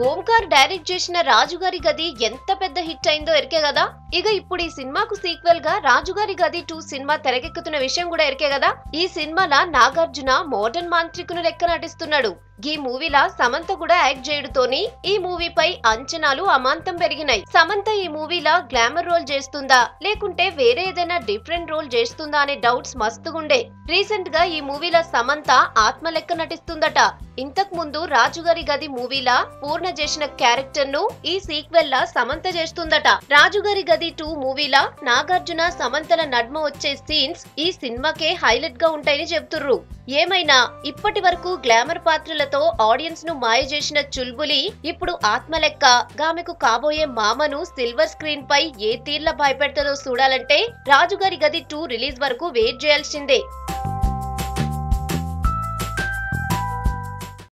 Omkar direct చేసిన రాజుగారి గది ఎంత పెద్ద హిట్ అయిందో ఎరికే కదా. ఇక ఇప్పుడు ఈ సినిమాకు సీక్వెల్ గా రాజుగారి గది 2 సినిమా తెరకెక్కుతున్న విషయం కూడా ఎరికే కదా. ఈ సినిమాలో నాగార్జున మోడర్న్ మాంత్రికుని లెక్క నటిస్తున్నాడు. ఈ మూవీలా సమంత కూడా యాక్ట్ చేయడుతోని ఈ మూవీపై అంచనాలు అమాంతం పెరిగినాయి. సమంత ఈ మూవీలా గ్లామర్ రోల్ చేస్తుందా లేకుంటే వేరే ఏదైనా డిఫరెంట్ రోల్ చేస్తుందా అనే డౌట్స్ మస్తుగుండే. రీసెంట్ గా ఈ మూవీలా సమంత ఆత్మ లెక్క నటిస్తుందట. ఇంతకు ముందు రాజుగారి గది మూవీలా పూర్ణ చేసిన క్యారెక్టర్ ను ఈ సీక్వెల్ లా సమంత చేస్తుందట. రాజుగారి గది 2 మూవీలా నాగార్జున సమంతల నడ్మ వచ్చే సీన్స్ ఈ సినిమాకే హైలైట్ గా ఉంటాయని చెప్తుర్రు. ఏమైనా ఇప్పటి వరకు గ్లామర్ పాత్రలతో ఆడియన్స్ ను మాయ చేసిన చుల్బులి ఇప్పుడు ఆత్మ లెక్క గామెకు కాబోయే మామను సిల్వర్ స్క్రీన్ పై ఏ తీర్ల భయపెడతదో చూడాలంటే రాజుగారి గది 2 రిలీజ్ వరకు వెయిట్ చేయాల్సిందే.